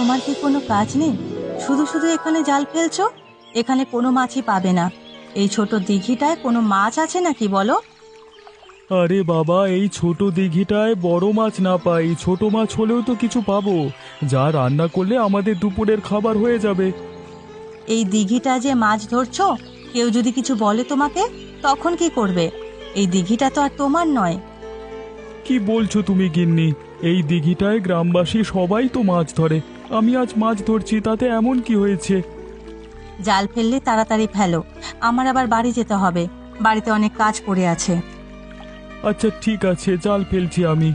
তোমার কি কোনো কাজ নেই? শুধু শুধু এখানে জাল ফেলছো? এখানে কোনো মাছই পাবে না। এই ছোট দিঘিটায় কোনো মাছ আছে নাকি বলো? আরে বাবা, এই ছোট দিঘিটায় বড় মাছ না পাই, ছোট মাছ হলেও তো কিছু পাবো, যা রান্না করলে আমাদের দুপুরের খাবার হয়ে যাবে। এই দিঘিটা যে মাছ ধরছো, কেউ যদি কিছু বলে তোমাকে, তখন কি করবে? এই দিঘিটা তো আর তোমার নয়। কি বলছো তুমি গিন্নি? এই দিঘিটায় গ্রামবাসী সবাই তো মাছ ধরে, আমি আজ মাছ ধরছি, তাতে এমন কি হয়েছে? জাল ফেললে তাড়াতাড়ি ফেলো, আমার আবার বাড়ি যেতে হবে। বাড়িতে অনেক কাজ পড়ে আছে। আচ্ছা ঠিক আছে, জাল ফেলছি আমি।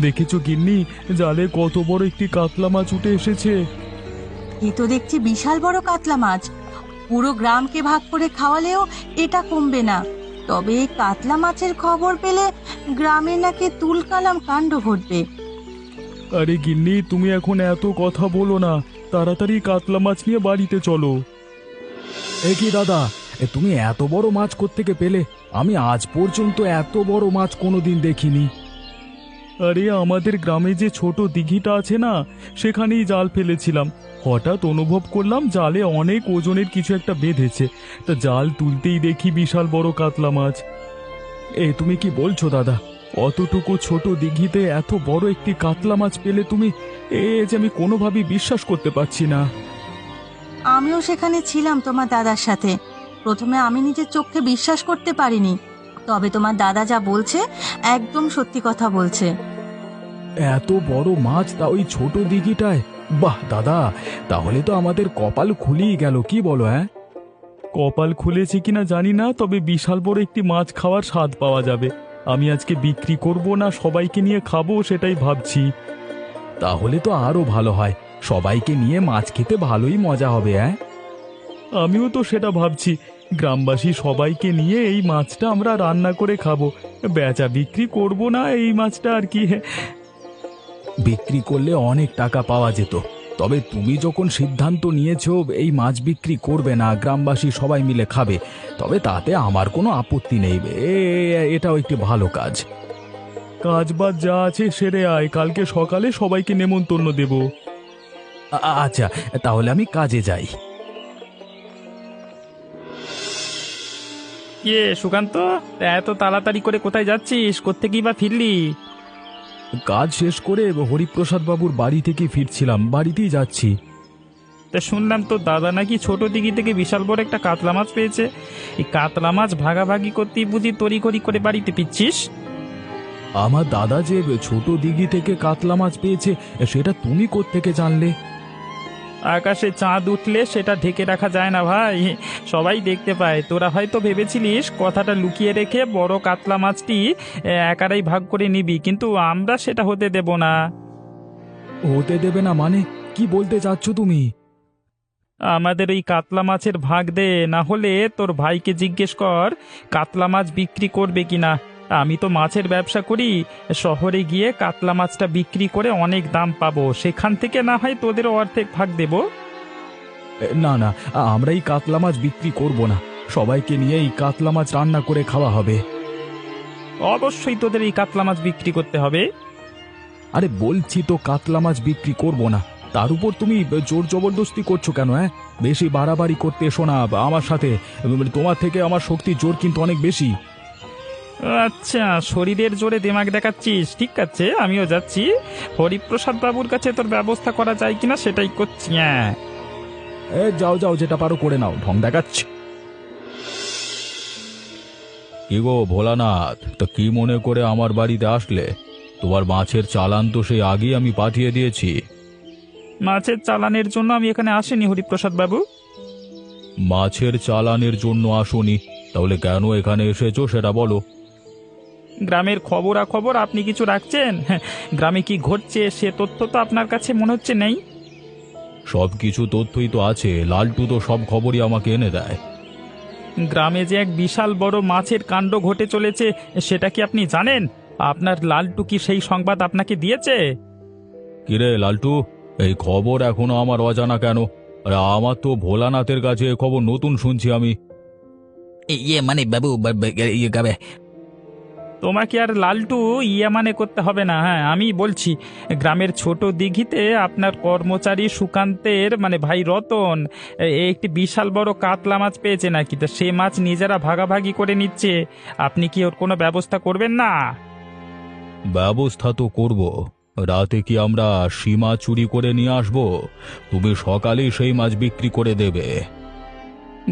দেখেছো গিন্নি, জালে কত বড় একটি কাতলা মাছ উঠে এসেছে। এ তো দেখছি বিশাল বড় কাতলা মাছ। পুরো গ্রামকে ভাগ করে খাওয়ালেও এটা কমবে না। তবে এই কাতলা মাছের খবর পেলে গ্রামে নাকি তুলকালাম কাণ্ড ঘটবে। আরে গিন্নি, তুমি এখন এত কথা বলো না, তাড়াতাড়ি কাতলা মাছ নিয়ে বাড়িতে চলো। এ কি দাদা, তুমি এত বড় মাছ কোত্থেকে পেলে? আমি আজ পর্যন্ত এত বড় মাছ কোনোদিন দেখিনি। আরে আমাদের গ্রামে যে ছোট দিঘিটা আছে না, সেখানেই জাল ফেলেছিলাম। হঠাৎ অনুভব করলাম জালে অনেক ওজনের কিছু একটা বেঁধেছে। তা জাল তুলতেই দেখি বিশাল বড় কাতলা মাছ। তুমি কি বলছো দাদা? অতটুকু ছোট দিঘিতে এত বড় একটি কাতলা মাছ পেলে তুমি? যে আমি কোনোভাবেই বিশ্বাস করতে পারছি না। আমিও সেখানে ছিলাম তোমার দাদার সাথে। প্রথমে আমি নিজের চোখে বিশ্বাস করতে পারিনি। তবে তোমার দাদা যা বলছে, একদম সত্যি কথা বলছে। এত বড় মাছ তা ওই ছোট দিঘিটায়? বাহ দাদা, তাহলে তো আমাদের কপাল খুলেই গেল, কি বলো? কপাল খুলেছে কিনা জানি না, তবে বিশাল বড় একটি মাছ খাওয়ার স্বাদ পাওয়া যাবে। আমি আজকে বিক্রি করব না সবাইকে নিয়ে খাবো, সেটাই ভাবছি। তাহলে তো আরো ভালো হয়, সবাইকে নিয়ে মাছ খেতে ভালোই মজা হবে। আমিও তো সেটা ভাবছি। গ্রামবাসী সবাইকে নিয়ে এই মাছটা আমরা রান্না করে খাবো। বেচা বিক্রি করব না এই মাছটা আর কি। বিক্রি করলে অনেক টাকা পাওয়া যেত। তবে তুমি যখন সিদ্ধান্ত নিয়েছো এই মাছ বিক্রি করবে না, গ্রামবাসী সবাই মিলে খাবে, তবে তাতে আমার কোনো আপত্তি নেই। এটাও একটি ভালো কাজ। কাজ বাজ যা আছে সেরে আয়, কালকে সকালে সবাইকে নেমন্তন্ন দেব। আচ্ছা, তাহলে আমি কাজে যাই। সুকান্ত, এত তাড়াতাড়ি করে কোথায় যাচ্ছিস? কোত্থেকেই বা ফিরলি? কাজ শেষ করে হরিপ্রসাদ বাবুর বাড়ি থেকে ফিরছিলাম, বাড়িতেই যাচ্ছি। তা শুনলাম তো দাদা নাকি ছোট দিঘি থেকে বিশাল বড় একটা কাতলা মাছ পেয়েছে। এই কাতলা মাছ ভাগাভাগি করতেই বুঝি তড়িঘড়ি করে বাড়িতে ফিরছিস? আমার দাদা যে ছোট দিঘি থেকে কাতলা মাছ পেয়েছে, সেটা তুমি কোত্থেকে জানলে? আকাশে চাঁদ উঠলে সেটা ঢেকে রাখা যায় না ভাই, সবাই দেখতে পায়। তোরা হয়তো ভেবেছিলিস কথাটা লুকিয়ে রেখে বড় কাতলা মাছটি একারাই ভাগ করে নিবি, কিন্তু আমরা সেটা হতে দেব না। হতে দেবে না মানে? কি বলতে চাচ্ছ তুমি? আমাদের এই কাতলা মাছের ভাগ দে, না হলে তোর ভাইকে জিজ্ঞেস কর কাতলা মাছ বিক্রি করবে কিনা। আমি তো মাছের ব্যবসা করি, শহরে গিয়ে কাতলা মাছটা বিক্রি করে অনেক দাম পাবো, সেখান থেকে না হয় তোদেরও অর্ধেক ভাগ দেব। না না, আমরা এই কাতলা মাছ বিক্রি করব না, সবাইকে নিয়ে এই কাতলা মাছ রান্না করে খাওয়া হবে। অবশ্যই তোদের এই কাতলা মাছ বিক্রি করতে হবে। আরে বলছি তো কাতলা মাছ বিক্রি করব না, তার উপর তুমি জোর জবরদস্তি করছো কেন? বেশি বাড়াবাড়ি করতে এসো না আমার সাথে। তোমার থেকে আমার শক্তির জোর কিন্তু অনেক বেশি। আচ্ছা, শরীরের জোরে দিমাগ দেখাচ্ছিস, ঠিক আছে, আমিও যাচ্ছি। হরিপ্রসাদ বাবুর কাছে তোর ব্যবস্থা করা যায় কিনা সেটাই করছি। হ্যাঁ, যাও যাও, যেটা পারো করে নাও, ঢং দেখাচ্ছি। কি গো ভোলানাথ, তা কি মনে করে আমার বাড়িতে আসলে? তোমার মাছের চালান তো সেই আগেই আমি পাঠিয়ে দিয়েছি। মাছের চালানের জন্য আমি এখানে আসিনি হরিপ্রসাদ বাবু। মাছের চালানের জন্য আসোনি? তাহলে কেন এখানে এসেছো সেটা বলো। গ্রামের খবরাখবর আপনি কিছু রাখছেন? হ্যাঁ, গ্রামে কি ঘটছে সে তথ্য তো আপনার কাছে মনে হচ্ছে নেই। সব কিছু তথ্যই তো আছে, লালটু তো সব খবরই আমাকে এনে দেয়। গ্রামে যে এক বিশাল বড় মাছের কাণ্ড ঘটে চলেছে সেটা কি আপনি জানেন? আপনার লালটু কি সেই সংবাদ আপনাকে দিয়েছে? কিরে লালটু, এই খবর এখনো আমার অজানা কেন? আরে আমার তো ভোলানাথের কাছে এ খবর নতুন শুনছি আমি। ইয়ে মানে বাবু ইয়ে গাবে। তোমাকে আর লালটু মানে করতে হবে না। হ্যাঁ, আমি বলছি, গ্রামের ছোট দিঘিতে আপনার কর্মচারী সুকান্তের মানে ভাই রতন একটি বিশাল বড় কাতলা মাছ পেয়েছে নাকি, তা সে মাছ নিজেরা ভাগাভাগি করে নিচ্ছে। আপনি কি ওর কোনো ব্যবস্থা করবেন না? ব্যবস্থা তো করব। রাতে কি আমরা সীমা চুরি করে নিয়ে আসবো? তুমি সকালেই সেই মাছ বিক্রি করে দেবে।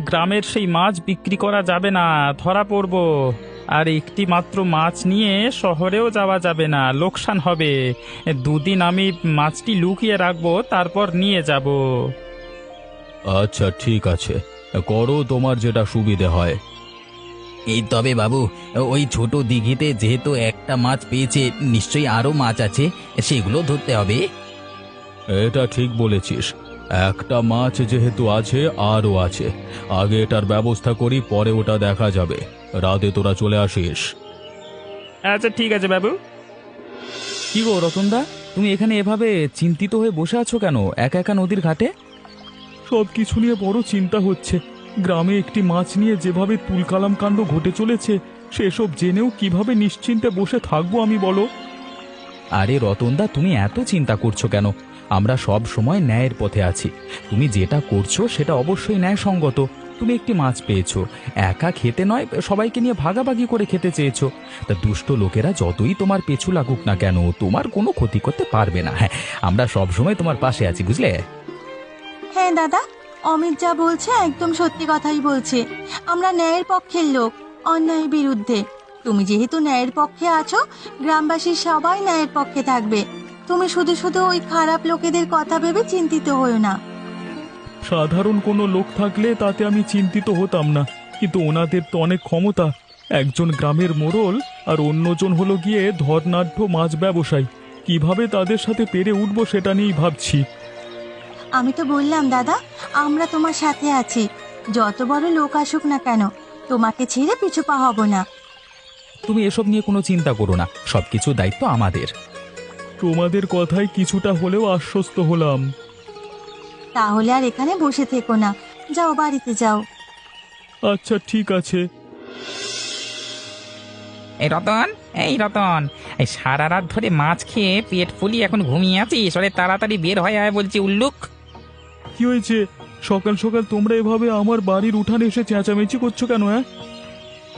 গ্রামের সেই মাছ বিক্রি করা যাবে না, ধরা পড়ব। আর একটি মাত্র মাছ নিয়ে শহরেও যাওয়া যাবে না, লোকসান হবে। দুদিন আমি মাছটি লুকিয়ে রাখবো, তারপর নিয়ে যাব। আচ্ছা ঠিক আছে, করো তোমার যেটা সুবিধে হয়। এই তবে বাবু, ওই ছোট দিঘিতে যেহেতু একটা মাছ পেয়েছে, নিশ্চয়ই আরো মাছ আছে, সেগুলো ধরতে হবে। এটা ঠিক বলেছিস, একটা মাছ যেহেতু আছে আরও আছে। আগে এটার ব্যবস্থা করি, পরে ওটা দেখা যাবে। রাতে তোরা চলে আসিস। আচ্ছা ঠিক আছে বাবু। কি গো রতনদা, তুমি এখানে এভাবে চিন্তিত হয়ে বসে আছো কেন, একা একা নদীর ঘাটে? সব কিছু নিয়ে বড় চিন্তা হচ্ছে। গ্রামে একটি মাছ নিয়ে যেভাবে তুলকালাম কাণ্ড ঘটে চলেছে, সেসব জেনেও কিভাবে নিশ্চিন্তে বসে থাকবো আমি, বলো? আরে রতনদা, তুমি এত চিন্তা করছো কেন? আমরা সব সময় ন্যায়ের পথে আছি। তুমি যেটা করছো সেটা অবশ্যই ন্যায়সঙ্গত। তুমি একটি মাছ পেয়েছো, একা খেতে নয়, সবাইকে নিয়ে ভাগাভাগি করে খেতে চেয়েছো। তা দুষ্ট লোকেরা যতই তোমার পেছু লাগুক না কেন, তোমার কোনো ক্ষতি করতে পারবে না। হ্যাঁ, আমরা সব সময় তোমার পাশে আছি, বুঝলে? হ্যাঁ দাদা, অমিত যা বলছে একদম সত্যি কথাই বলছে। আমরা ন্যায়ের পক্ষের লোক, অন্যায়ের বিরুদ্ধে। তুমি যেহেতু ন্যায়ের পক্ষে আছো, গ্রামবাসী সবাই ন্যায়ের পক্ষে থাকবে। তুমি শুধু শুধু ওই খারাপ লোকেদের কথা ভেবে চিন্তিত হও না। সাধারণ কোনো লোক থাকলে তাতে আমি চিন্তিত হতাম না, কিন্তু ওনাদের তো অনেক ক্ষমতা। একজন গ্রামের মোড়ল আর অন্যজন হলো গিয়ে ধর্নাঢ্য মাছ ব্যবসায়ী। কিভাবে তাদের সাথে পেরে উঠবো সেটা নিয়েই ভাবছি। আমি তো বললাম দাদা, আমরা তোমার সাথে আছি। যত বড় লোক আসুক না কেন, তোমাকে ছেড়ে পিছু পা হব না। তুমি এসব নিয়ে কোনো চিন্তা করো না, সবকিছু দায়িত্ব আমাদের। তোমাদের কথায় কিছুটা হলেও আশ্বস্ত হলাম। তাহলে আর এখানে বসে থেকো না, যাও বাড়িতে যাও। আচ্ছা ঠিক আছে। এই রতন, এই সারা রাত ধরে মাছ খেয়ে পেট ফুলিয়ে এখন ঘুমিয়ে আছিস? ওরে তাড়াতাড়ি বের হয়ে আয় বলছি, উল্লুক। কি হয়েছে? সকাল সকাল তোমরা এভাবে আমার বাড়ির উঠানে এসে চেঁচামেচি করছো কেন? হ্যাঁ,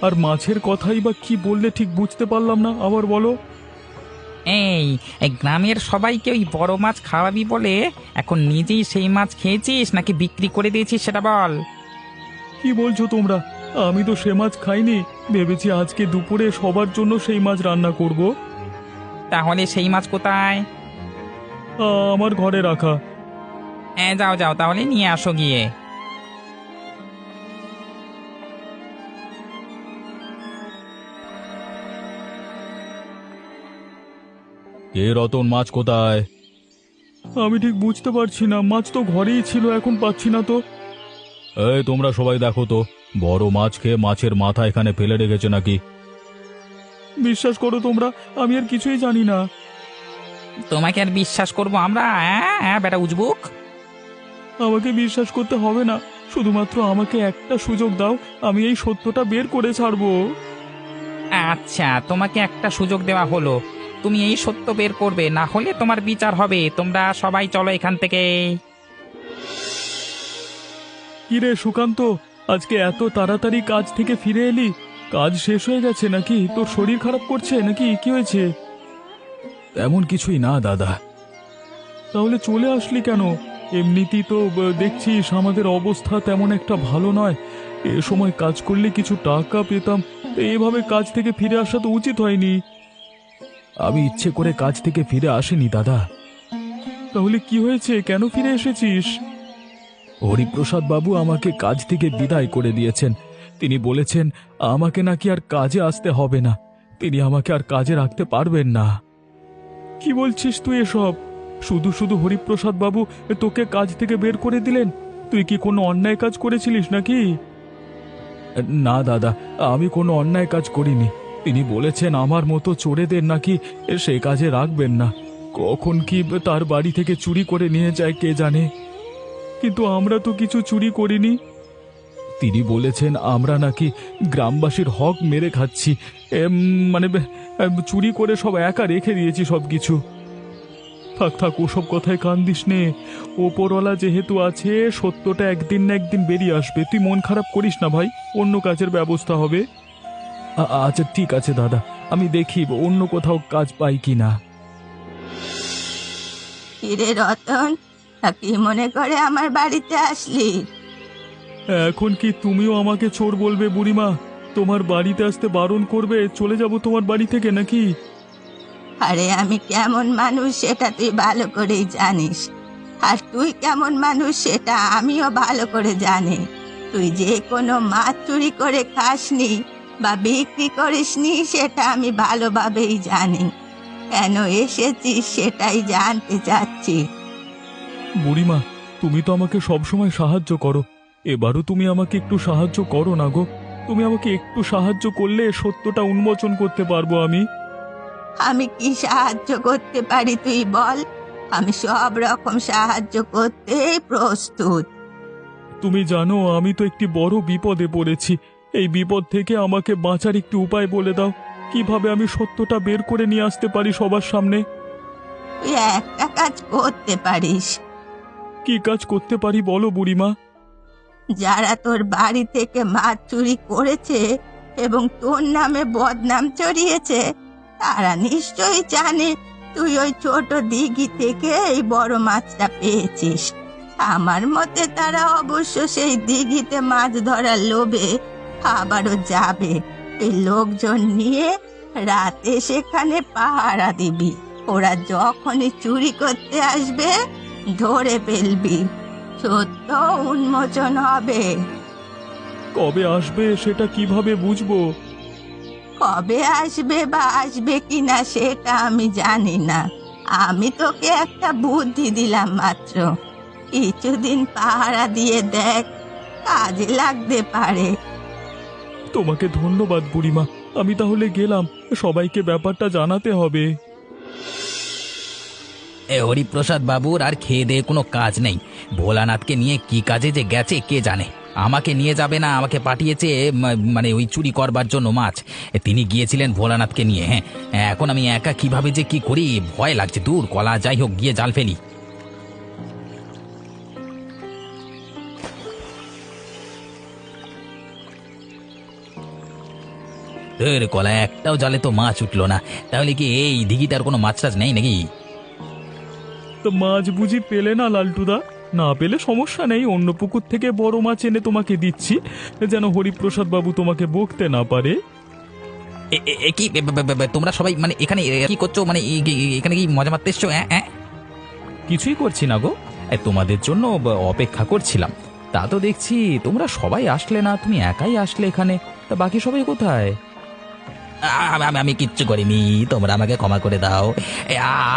আর মাছের কথাই বা কি বললে ঠিক বুঝতে পারলাম না, আবার বলো। এই এই গ্রামের সবাইকে ওই বড় মাছ খাওয়াবি বলে এখন নিজেই সেই মাছ খেয়েছিস নাকি বিক্রি করে দিয়েছিস, সেটা বল। কি বলছো তোমরা? আমি তো সে মাছ খাইনি। ভেবেছি আজকে দুপুরে সবার জন্য সেই মাছ রান্না করব। তাহলে সেই মাছ কোথায়? আমার ঘরে রাখা। হ্যাঁ, যাও যাও, তাহলে নিয়ে আসো গিয়ে। কে রতন, মাছ কোথায়? আমি ঠিক বুঝতে পারছি না, মাছ তো ঘরেই ছিল, এখন পাচ্ছি না তো। এই তোমরা সবাই দেখো তো, বড় মাছ খেয়ে মাছের মাথা এখানে ফেলে রেখেছে নাকি? বিশ্বাস করো তোমরা, আমি আর কিছুই জানি না। তোমাকে আর বিশ্বাস করবো আমরা? হ্যাঁ বেটা উজবুক। আমাকে বিশ্বাস করতে হবে না, শুধুমাত্র আমাকে একটা সুযোগ দাও, আমি এই সত্যটা বের করে ছাড়বো। আচ্ছা, তোমাকে একটা সুযোগ দেওয়া হলো, তুমি এই সত্য বের করবে, না হলে তোমার বিচার হবে। তোমরা সবাই চলো এখান থেকে। কিরে সুকান্ত, আজকে এত তাড়াতাড়ি কাজ থেকে ফিরে এলি? কাজ শেষ হয়ে গেছে নাকি? তোর শরীর খারাপ করছে নাকি? কি হয়েছে? এমন কিছুই না দাদা। তাহলে চলে আসলি কেন? এমনিতেই তো দেখছিস আমাদের অবস্থা তেমন একটা ভালো নয়। এ সময় কাজ করলে কিছু টাকা পেতাম, তো এভাবে কাজ থেকে ফিরে আসা তো উচিত হয়নি। আমি ইচ্ছে করে কাজ থেকে ফিরে আসিনি দাদা। তাহলে কি হয়েছে? কেন ফিরে এসেছিস? হরিপ্রসাদ বাবু আমাকে কাজ থেকে বিদায় করে দিয়েছেন। তিনি বলেছেন আমাকে নাকি আর কাজে আসতে হবে না, তিনি আমাকে আর কাজে রাখতে পারবেন না। কি বলছিস তুই এসব? শুধু শুধু হরিপ্রসাদ বাবু তোকে কাজ থেকে বের করে দিলেন? তুই কি কোনো অন্যায় কাজ করেছিলিস নাকি? না দাদা, আমি কোনো অন্যায় কাজ করিনি। তিনি বলেছেন আমার মতো চোরেদের নাকি সে কাজে রাখবেন না। কখন কি তার বাড়ি থেকে চুরি করে নিয়ে যায় কে জানে। কিন্তু আমরা তো কিছু চুরি করিনি। তিনি বলেছেন আমরা নাকি গ্রামবাসীর হক মেরে খাচ্ছি। মানে চুরি করে সব একা রেখে দিয়েছি সব কিছু। থাক থাক, ওসব কথায় কান দিস নে। ওপরওয়ালা যেহেতু আছে, সত্যটা একদিন না একদিন বেরিয়ে আসবে। তুই মন খারাপ করিস না ভাই, অন্য কাজের ব্যবস্থা হবে। আচ্ছা ঠিক আছে দাদা, আমি দেখি অন্য কোথাও কাজ পাই কি না। কিরে রতন, তা কি মনে করে আমার বাড়িতে আসলি? এখন কি তুমিও আমাকে চোর বলবে বুড়িমা? তোমার বাড়িতে আসতে বারণ করবে? চলে যাব তোমার বাড়ি থেকে নাকি? আরে আমি কেমন মানুষ সেটা তুই ভালো করেই জানিস, আর তুই কেমন মানুষ সেটা আমিও ভালো করে জানি। তুই যে কোনো মাছ চুরি করে খাসনি বা বিক্রি করিসনি সেটা আমি ভালোভাবেই জানি। কেন এসেছিস সেটাই জানতে চাচ্ছি। বুড়িমা, তুমি তো আমাকে সবসময় সাহায্য করো, এবারও তুমি আমাকে একটু সাহায্য করো না গো। তুমি আমাকে একটু সাহায্য করলে সত্যটা উন্মোচন করতে পারবো আমি। আমি কি সাহায্য করতে পারি তুই বল, আমি সব রকম সাহায্য করতে প্রস্তুত। তুমি জানো আমি তো একটি বড় বিপদে পড়েছি। এই বিপদ থেকে আমাকে বাঁচার একটি উপায় বলে দাও, কিভাবে আমি সত্যটা বের করে নিয়ে আসতে পারি সবার সামনে। তুই একটা কাজ করতে পারিস। কি কাজ করতে পারি বলো বুড়িমা? যারা তোর বাড়ি থেকে মাছ চুরি করেছে এবং তোর নামে বদনাম ছড়িয়েছে, তারা নিশ্চয়ই জানে তুই ওই ছোট দিঘি থেকে এই বড় মাছটা পেয়েছিস। আমার মতে তারা অবশ্য সেই দিঘিতে মাছ ধরার লোভে আবারও যাবে। এই লোকজন নিয়ে রাতে সেখানে পাহারা দিবি। ওরা যখনই চুরি করতে আসবে ধরে ফেলবি, সত্য উন্মোচন হবে। কবে আসবে সেটা কিভাবে বুঝবো? কবে আসবে বা আসবে কিনা সেটা আমি জানি না। আমি তোকে একটা বুদ্ধি দিলাম মাত্র। কিছুদিন পাহারা দিয়ে দেখ, কাজে লাগতে পারে। তোমাকে ধন্যবাদ বুড়িমা, আমি তাহলে গেলাম। সবাইকে ব্যাপারটা জানাতে হবে। হরিপ্রসাদ বাবুর আর খেয়ে দিয়ে কোনো কাজ নেই। ভোলানাথকে নিয়ে কি কাজে যে গেছে কে জানে। আমাকে নিয়ে যাবে না, আমাকে পাঠিয়েছে মানে ওই চুরি করবার জন্য মাছ। তিনি গিয়েছিলেন ভোলানাথকে নিয়ে। হ্যাঁ, এখন আমি একা কিভাবে যে কি করি ভয় লাগছে। দূর কলা, যাই হোক গিয়ে জাল ফেলি। কলা, একটাও জালে তো মাছ উঠলো না। তাহলে কি এই দিঘিটার কোনো মাছ টাছ নেই নাকি? তো মাছ বুঝি পেলে না লালটুদা? না পেলে সমস্যা নেই, অন্য পুকুর থেকে বড় মাছ এনে তোমাকে দিচ্ছি, যেন হরিপ্রসাদ বাবু তোমাকে বকতে না পারে। কি তোমরা সবাই মানে এখানে কি করছো? মানে এখানে কি মজা মারতে এসছো? কিছুই করছি না গো, তোমাদের জন্য অপেক্ষা করছিলাম। তা তো দেখছি তোমরা সবাই আসলে না, তুমি একাই আসলে এখানে। তা বাকি সবাই কোথায়? আমি কিচ্ছু করিনি, তোমরা আমাকে ক্ষমা করে দাও।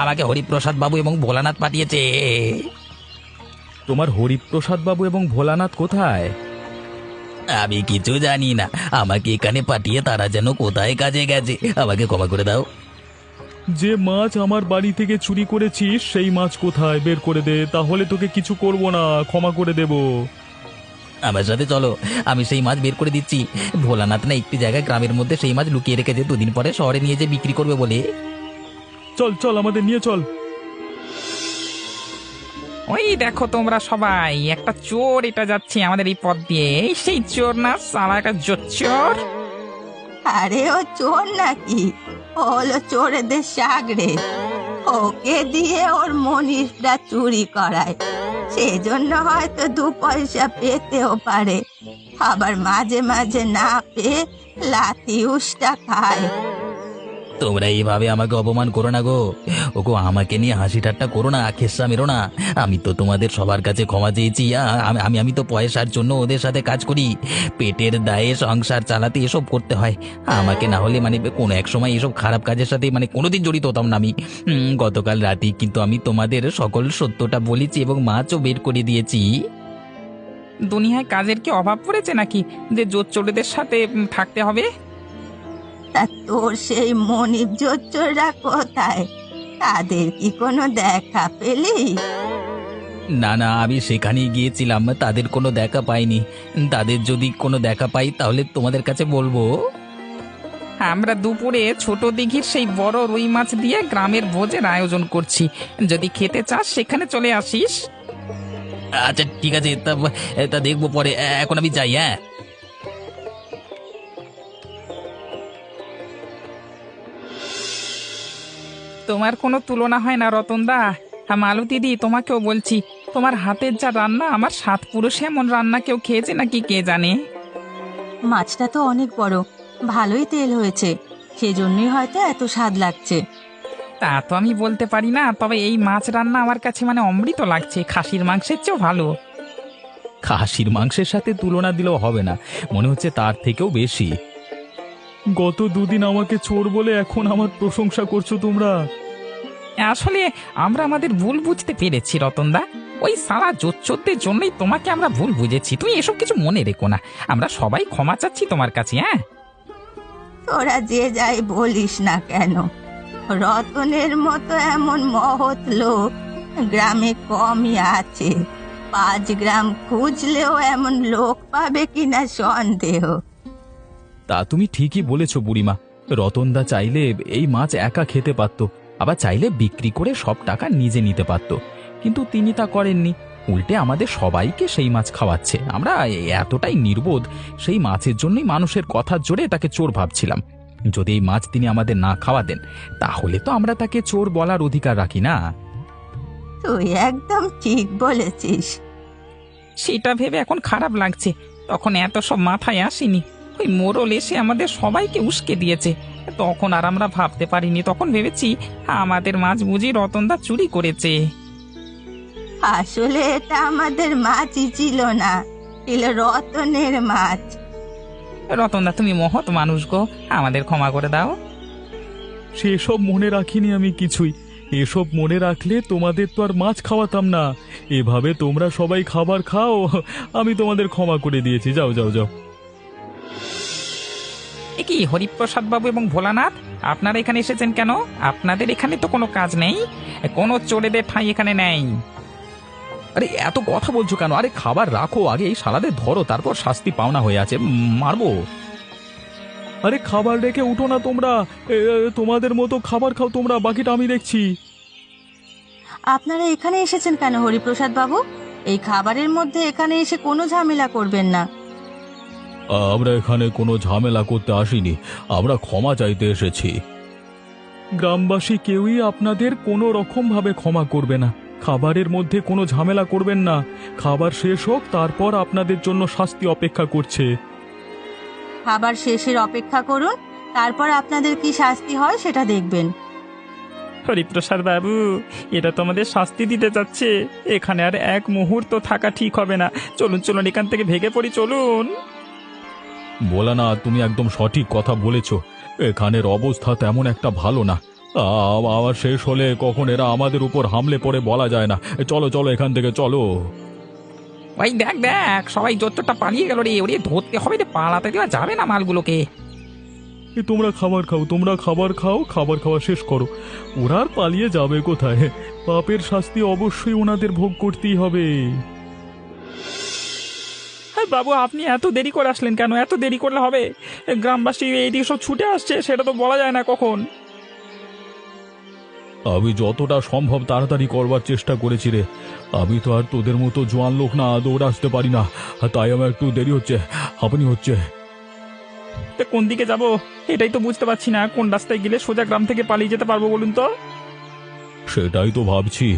আমাকে হরিপ্রসাদ বাবু এবং ভোলানাথ পাঠিয়েছে। তোমার হরিপ্রসাদ বাবু এবং ভোলানাথ কোথায়? আমি কিছু জানি না, আমাকে এখানে পাঠিয়ে তারা যেন কোথায় কাজে গেছে। আমাকে ক্ষমা করে দাও। যে মাছ আমার বাড়ি থেকে চুরি করেছিস সেই মাছ কোথায় বের করে দে, তাহলে তোকে কিছু করব না, ক্ষমা করে দেব। আমার সাথে চলো, আমি সেই মাছ বের করে দিচ্ছি। ভোলানাথ না একটি জায়গায় গ্রামের মধ্যে সেই মাছ লুকিয়ে রেখেছে, দুদিন পরে শহরে নিয়ে যে বিক্রি করবে বলে। চল চল, আমাদের নিয়ে চল। ওই দেখো তোমরা সবাই, একটা চোর এটা যাচ্ছে আমাদের এই পথ দিয়ে। এই সেই চোর না, সালা একটা চোর। আরে ও চোর নাকি? ও হলো চোরেদের সাগরে। ওকে দিয়ে ওর মনিষরা চুরি করায়, সেজন্য হয়তো 2 পয়সা পেতেও পারে। আবার মাঝে মাঝে না পেয়ে লাথি উষ্টা খায়। তোমরা এইভাবে আমাকে অপমান করো না গো। ওগো, আমাকে নিয়ে হাসি ঠাট্টা করো না, খেসা মেরো না। আমি তো তোমাদের সবার কাছে ক্ষমা চেয়েছি। আমি তো পয়সার জন্য ওদের সাথে কাজ করি। পেটের দায়ে সংসার চালাতে এসব করতে হয়। আমাকে না হলে মানে কোনো এক সময় এসব খারাপ কাজের সাথে মানে কোনোদিন জড়িত হতাম না আমি। গতকাল রাতেই কিন্তু আমি তোমাদের সকল সত্যটা বলেছি এবং মাছও বের করে দিয়েছি। দুনিয়ায় কাজের কি অভাব পড়েছে নাকি যে জোর চোরেদের সাথে থাকতে হবে? তা তোর সেই মনিব জোচ্চোররা কোথায়? তাদের কি কোনো দেখা পেলি? না না, আমি সেখানেই গিয়েছিলাম, তাদের কোনো দেখা পাইনি। তাদের যদি কোনো দেখা পাই তাহলে তোমাদের কাছে বলবো। আমরা দুপুরে ছোট দিঘির সেই বড় রুই মাছ দিয়ে গ্রামের ভোজের আয়োজন করছি, যদি খেতে চাস সেখানে চলে আসিস। আচ্ছা ঠিক আছে, তা তা দেখবো পরে, এখন আমি যাই। হ্যাঁ, তোমার কোনো তুলনা হয় না রতনদা। মালু দিদি, তোমাকেও বলছি, তোমার হাতের যা রান্না, আমার সাত পুরুষে এমন রান্না কেউ খেয়েছে নাকি কে জানে। মাছটা তো অনেক বড়, ভালোই তেল হয়েছে, সেজন্যই হয়তো এত স্বাদ লাগছে। তা তো আমি বলতে পারি না, তবে এই মাছ রান্না আমার কাছে মানে অমৃত লাগছে, খাসির মাংসের চেয়েও ভালো। খাসির মাংসের সাথে তুলনা দিলেও হবে না, মনে হচ্ছে তার থেকেও বেশি। গত দুদিন আমাকে চোর বলে এখন আমার প্রশংসা করছো তোমরা? আসলে আমরা আমাদের ভুল বুঝতে পেরেছি রতনদা, ওই সারা জোচ্চোরদের জন্যই তোমাকে আমরা ভুল বুঝেছি। তুমি এসব কিছু মনে রেখো না, আমরা সবাই ক্ষমা চাচ্ছি তোমার কাছে। হ্যাঁ, তোরা যে যাই বলিস না কেন, রতনের মতো এমন মহৎ লোক গ্রামে কমই আছে। 5 গ্রাম খুঁজলেও এমন লোক পাবে কিনা সন্দেহ। তা তুমি ঠিকই বলেছ বুড়িমা, রতনদা চাইলে এই মাছ একা খেতে পারত, আবার চাইলে বিক্রি করে সব টাকা নিজে নিতে পারত, কিন্তু তিনি তা করেননি। উল্টে আমাদের সবাইকে সেই মাছ খাওয়াচ্ছে। আমরা এতটাই নির্বোধ, সেই মাছের জন্যই মানুষের কথার জোরে তাকে চোর ভাবছিলাম। যদি এই মাছ তিনি আমাদের না খাওয়াতেন তাহলে তো আমরা তাকে চোর বলার অধিকার রাখি না। তুই একদম ঠিক বলেছিস। সেটা ভেবে এখন খারাপ লাগছে, তখন এত সব মাথায় আসেনি। ওই মোড়ল এসে আমাদের সবাইকে উস্কে দিয়েছে, তখন আর আমরা ভাবতে পারিনি। তখন ভেবেছি আমাদের মাছ বুঝি রতনদা চুরি করেছে। আসলে এটা আমাদের মাছই ছিল না, ছিল রতনের মাছ। রতনদা, তুমি মহৎ মানুষ গো, আমাদের ক্ষমা করে দাও। সেসব মনে রাখিনি আমি কিছুই। এসব মনে রাখলে তোমাদের তো আর মাছ খাওয়াতাম না। এভাবে তোমরা সবাই খাবার খাও, আমি তোমাদের ক্ষমা করে দিয়েছি। যাও যাও যাও। এ কি হরিপ্রসাদ বাবু এবং ভোলানাথ, আপনারা এখানে এসেছেন কেন? আপনাদের এখানে তো কোনো কাজ নেই, কোনো চোরেদের ঠাঁই এখানে নেই। আরে এত কথা বলছো কেন? আরে খাবার রাখো, আগে এই শালাদের ধরো, তারপর শাস্তি পাওনা হয়ে আছে, মারবো। আরে খাবার রেখে উঠো না তোমরা, তোমাদের মতো খাবার খাও তোমরা, বাকিটা আমি দেখছি। আপনারা এখানে এসেছেন কেন হরিপ্রসাদ বাবু? এই খাবারের মধ্যে এখানে এসে কোনো ঝামেলা করবেন না। আমরা এখানে কোনো ঝামেলা করতে আসিনি, আমরা ক্ষমা চাইতে এসেছি। গ্রামবাসী কেউই আপনাদের কোনো রকম ভাবে ক্ষমা করবে না। খাবারের মধ্যে কোনো ঝামেলা করবেন না, খাবার শেষ হোক তারপর আপনাদের জন্য শাস্তি অপেক্ষা করছে। খাবার শেষের অপেক্ষা করুন, তারপর আপনাদের কি শাস্তি হয় সেটা দেখবেন। হরিপ্রসাদ বাবু, এটা তো আমাদের শাস্তি দিতে যাচ্ছে, এখানে আর এক মুহূর্ত থাকা ঠিক হবে না। চলুন চলুন, এখান থেকে ভেগে পড়ি, চলুন। বলা না, তুমি একদম সঠিক কথা বলেছ। এখানের অবস্থা তেমন একটা ভালো না। আবার শেষ হলে কখন এরা আমাদের উপর হামলে পড়ে বলা যায় না। চলো চলো এখান থেকে চলো। ওই দেখ দেখ, সবাই যতটা পালিয়ে গেল রে, ওরে ধরতে হবে রে, পালাতে দেওয়া যাবে না মালগুলোকে। তোমরা খাবার খাও, তোমরা খাবার খাও, খাবার খাওয়া শেষ করো। ওরা আর পালিয়ে যাবে কোথায়? পাপের শাস্তি অবশ্যই ওনাদের ভোগ করতেই হবে। হ্যাঁ বাবু, আপনি এত দেরি করে আসলেন কেন? এত দেরি করলে হবে? গ্রামবাসী এইদিকে সব ছুটে আসছে, সেটা তো বলা যায় না কখন। আমি যতটা সম্ভব তাড়াতাড়ি করবার চেষ্টা করেছি রে। আমি তো আর তোদের মতো জোয়ান লোক না, দৌড় আসতে পারি না, তাই আমার একটু দেরি হচ্ছে, হাঁপানি হচ্ছে। তা কোন দিকে যাব এটাই তো বুঝতে পারছি না। কোন রাস্তায় গেলে সোজা গ্রাম থেকে পালিয়ে যেতে পারবো বলুন তো? সেটাই তো ভাবছি।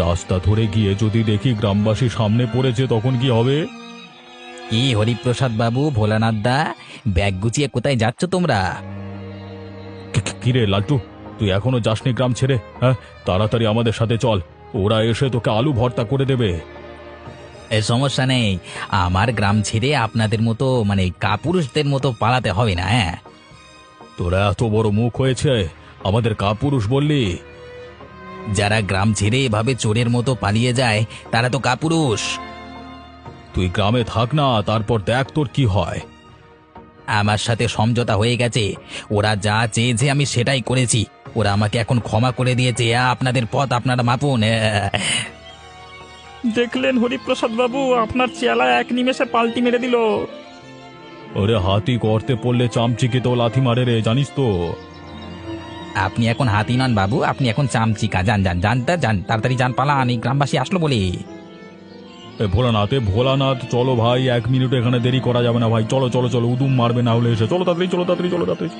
রাস্তা ধরে গিয়ে যদি দেখি গ্রামবাসী সামনে পড়েছে তখন কি হবে? কি হরিপ্রসাদ বাবু, ভোলানাথ দা, ব্যাগ গুছিয়ে কোথায় যাচ্ছ তোমরা? কিরে লালটু, তুই এখনো যাসনি গ্রাম ছেড়ে? হ্যাঁ, তাড়াতাড়ি আমাদের সাথে চল, ওরা এসে তোকে আলু ভর্তা করে দেবে। এ সমস্যা নেই, আমার গ্রাম ছেড়ে আপনাদের মতো মানে কাপুরুষদের মতো পালাতে হবে না। হ্যাঁ, তোরা এত বড় মুখ হয়েছে, আমাদের কাপুরুষ বললি? যারা গ্রাম ছেড়ে এভাবে চোরের মতো পালিয়ে যায় তারা তো কাপুরুষ। তুই গ্রামে থাক না, তারপর দেখ তোর কি হয়। আমার সাথে সমঝোতা হয়ে গেছে, ওরা যা চেয়েছে আমি সেটাই করেছি, ওরা আমাকে এখন ক্ষমা করে দিয়েছে। আপনাদের পথ আপনারা মাপুন। দেখলেন হরিপ্রসাদ বাবু, আপনার চেলা এক নিমেষে পাল্টি মেরে দিল। ওরে হাতি করতে পড়লে চামচিকে তো লাথি মারে রে, জানিস তো। আপনি এখন হাতি নন বাবু, আপনি এখন চামচিকা। যান যান যান তা যান, তাড়াতাড়ি যান, পালান, এই গ্রামবাসী আসলো বলে। ভোলানাথ চলো ভাই, 1 মিনিট এখানে দেরি করা যাবে না ভাই, চলো চলো চলো, উদুম মারবে না হলে এসে, চলো তাড়াতাড়ি চলো তাড়াতাড়ি চলো তাড়াতাড়ি।